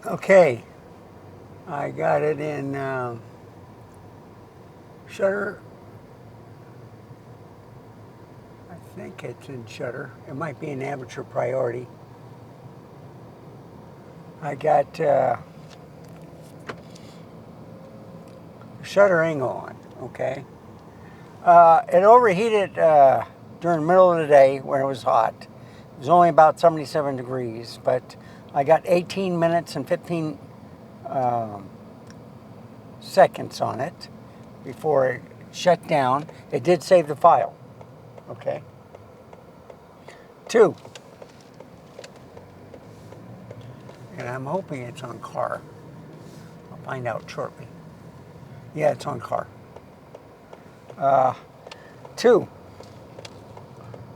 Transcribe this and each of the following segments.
Okay, I got it in shutter. I think it's in shutter. It might be in aperture priority. I got shutter angle on, okay? It overheated during the middle of the day when it was hot. It was only about 77 degrees, but I got 18 minutes and 15 seconds on it before it shut down. It did save the file, okay? 2, and I'm hoping it's on car. I'll find out shortly. Yeah, it's on car. 2,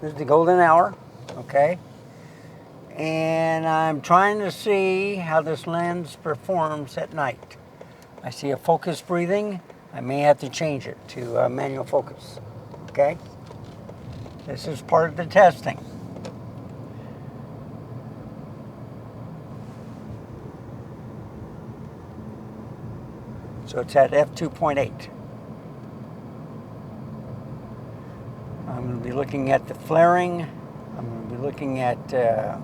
this is the golden hour, okay? And I'm trying to see how this lens performs at night. I see a focus breathing. I may have to change it to manual focus, okay? This is part of the testing. So it's at f2.8. I'm going to be looking at the flaring. I'm going to be looking at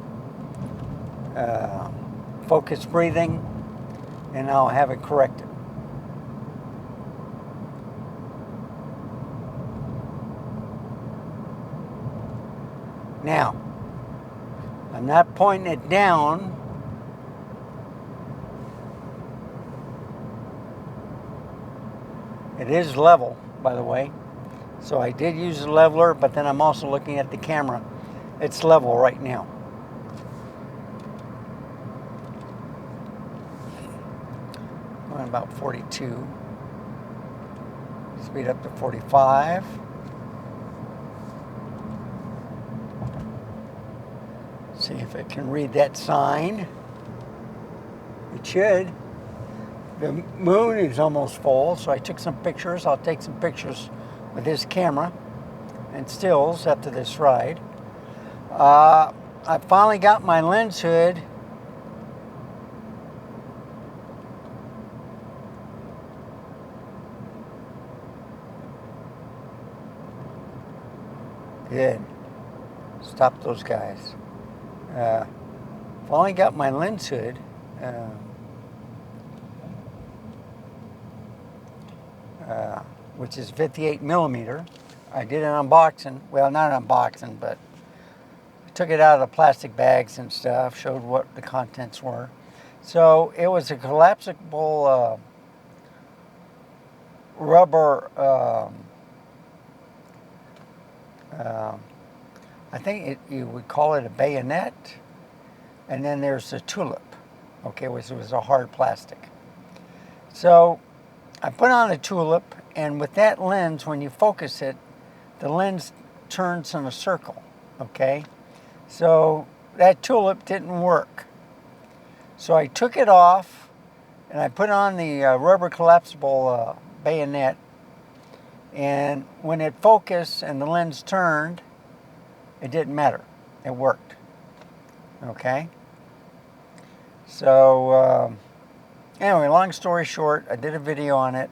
focus breathing, and I'll have it corrected. Now, I'm not pointing it down. It is level, by the way. So I did use a leveler, but then I'm also looking at the camera. It's level right now. Going about 42. Speed up to 45. See if it can read that sign. It should. The moon is almost full, so I took some pictures. I'll take some pictures with this camera and stills after this ride. I finally got my lens hood good. Stop those guys. Finally got my lens hood. Which is 58 millimeter. I did an unboxing. Well, not an unboxing, but I took it out of the plastic bags and stuff, showed what the contents were. So it was a collapsible rubber, I think you would call it a bayonet. And then there's a tulip, okay, which was a hard plastic. So I put on the tulip, and with that lens, when you focus it, the lens turns in a circle, okay? So that tulip didn't work. So I took it off, and I put on the rubber collapsible bayonet, and when it focused and the lens turned, it didn't matter. It worked, okay? So anyway, long story short, I did a video on it.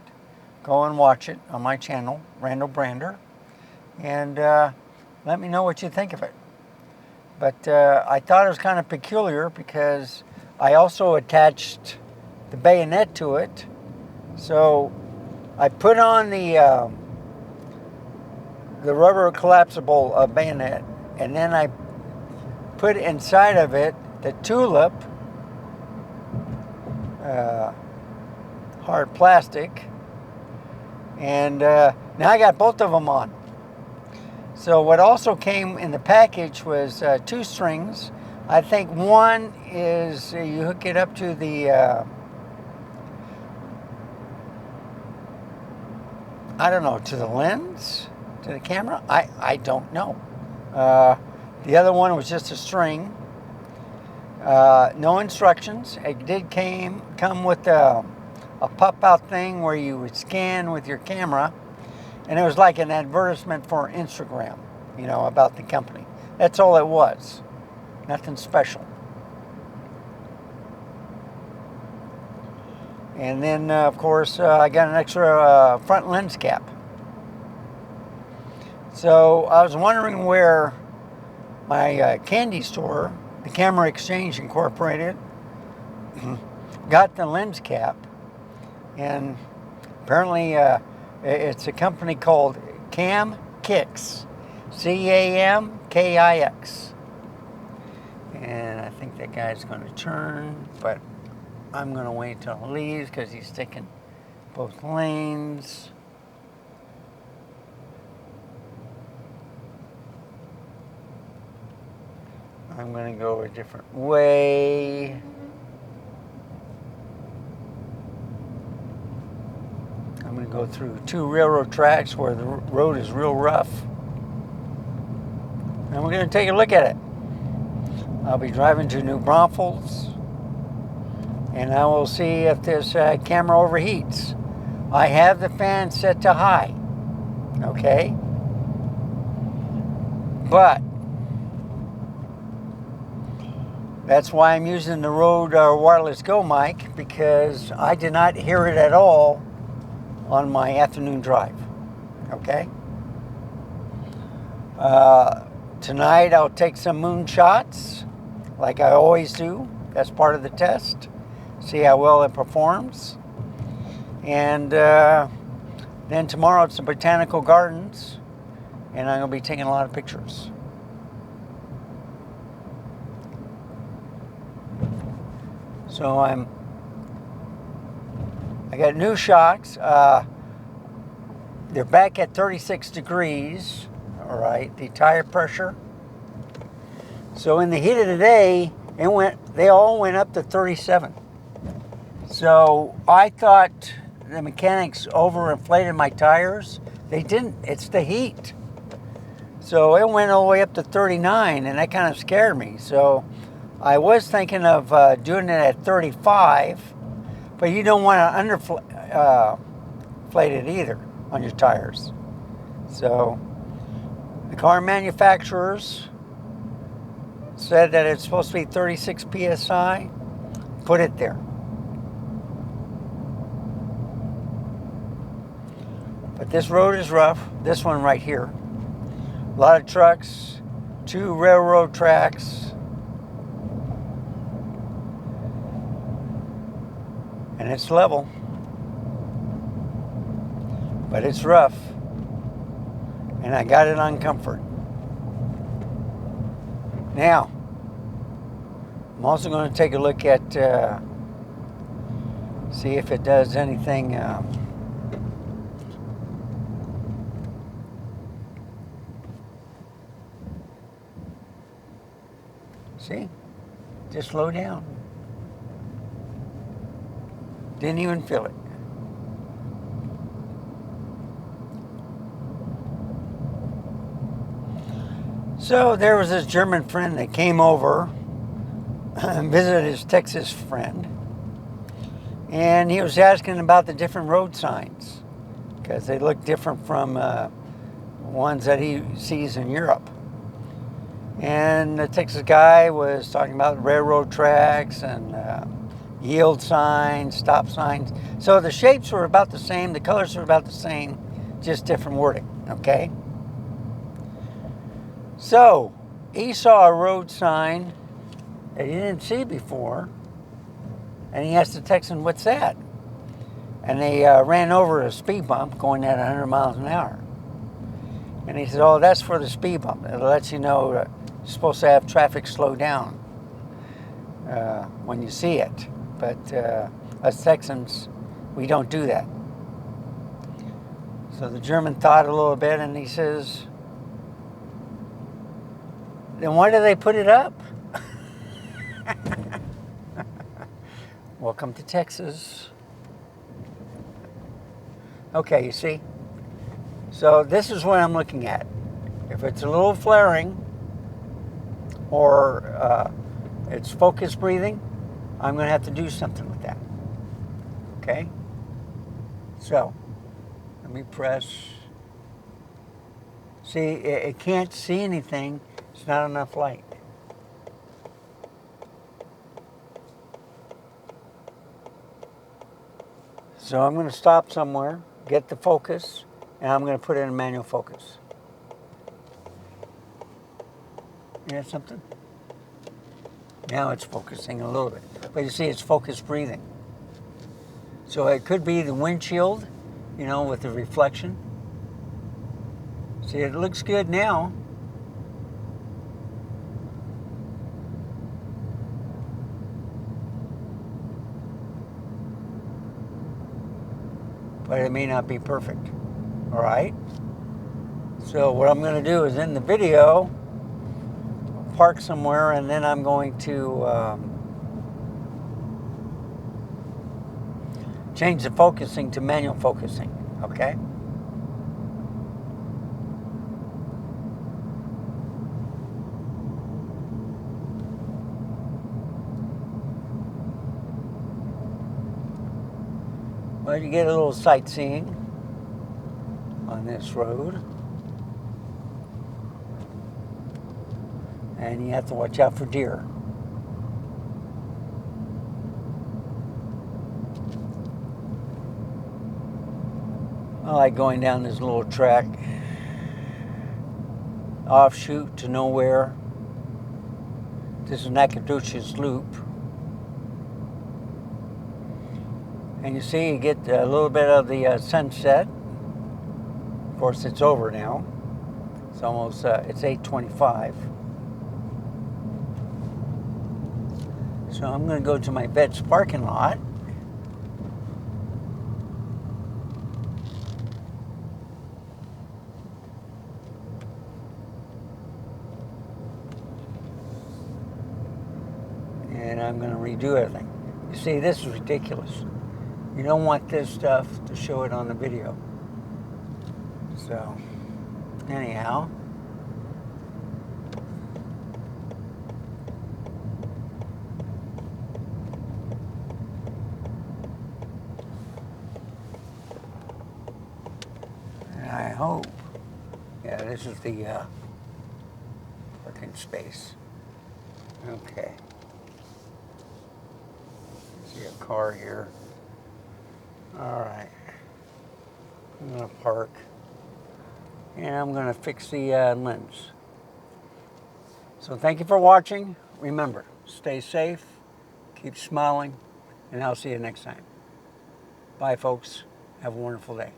Go and watch it on my channel, Randall Brander, and let me know what you think of it. But I thought it was kind of peculiar because I also attached the bayonet to it. So I put on the rubber collapsible bayonet, and then I put inside of it the tulip, hard plastic, and now I got both of them on. So what also came in the package was 2 strings. I think one is you hook it up to the I don't know, to the lens, to the camera. I don't know. The other one was just a string. No instructions. It did come with a pop-out thing where you would scan with your camera, and it was like an advertisement for Instagram, you know, about the company. That's all it was. Nothing special. And then, of course, I got an extra front lens cap. So I was wondering where my candy store, the Camera Exchange Incorporated, got the lens cap. And apparently it's a company called Cam Kix, Camkix. And I think that guy's going to turn, but I'm going to wait till he leaves because he's taking both lanes. I'm going to go a different way. I'm going to go through 2 railroad tracks where the road is real rough. And we're going to take a look at it. I'll be driving to New Braunfels, and I will see if this camera overheats. I have the fan set to high, okay? But that's why I'm using the Rode Wireless Go mic, because I did not hear it at all on my afternoon drive, okay? Tonight I'll take some moon shots, like I always do. That's part of the test. See how well it performs. And then tomorrow it's the Botanical Gardens, and I'm going to be taking a lot of pictures. So I got new shocks. They're back at 36 degrees. All right, the tire pressure. So in the heat of the day, they all went up to 37. So I thought the mechanics overinflated my tires. They didn't. It's the heat. So it went all the way up to 39, and that kind of scared me. So I was thinking of doing it at 35, but you don't want to underflate it either on your tires. So the car manufacturers said that it's supposed to be 36 psi. Put it there. But this road is rough. This one right here. A lot of trucks, 2 railroad tracks. And it's level. But it's rough. And I got it on comfort. Now, I'm also going to take a look at, see if it does anything. See? Just slow down. Didn't even feel it. So there was this German friend that came over and visited his Texas friend. And he was asking about the different road signs, because they look different from ones that he sees in Europe. And the Texas guy was talking about railroad tracks and yield signs, stop signs. So the shapes were about the same, the colors were about the same, just different wording, okay? So he saw a road sign that he didn't see before, and he asked the Texan, "What's that?" And they ran over a speed bump going at 100 miles an hour. And he said, "Oh, that's for the speed bump. It lets you know that you're supposed to have traffic slow down when you see it. But us Texans, we don't do that." So the German thought a little bit, and he says, "Then why do they put it up?" Welcome to Texas. Okay, you see? So this is what I'm looking at. If it's a little flaring or it's focus breathing, I'm going to have to do something with that. Okay? So, let me press. See, it can't see anything. It's not enough light. So I'm going to stop somewhere, get the focus, and I'm going to put it in manual focus. You have something? Now it's focusing a little bit. But you see, it's focused breathing. So it could be the windshield, you know, with the reflection. See, it looks good now. But it may not be perfect. All right? So what I'm going to do is in the video, park somewhere, and then I'm going to change the focusing to manual focusing, okay? Well, you get a little sightseeing on this road. And you have to watch out for deer. I like going down this little track, offshoot to nowhere. This is Nacogdoches Loop. And you see, you get a little bit of the sunset. Of course, it's over now. It's almost, it's 8:25. So I'm going to go to my vet's parking lot. And I'm going to redo everything. You see, this is ridiculous. You don't want this stuff to show it on the video. So, anyhow. And I hope, yeah, this is the parking space. Okay. See a car here. All right. I'm going to park. And I'm going to fix the lens. So thank you for watching. Remember, stay safe, keep smiling, and I'll see you next time. Bye, folks. Have a wonderful day.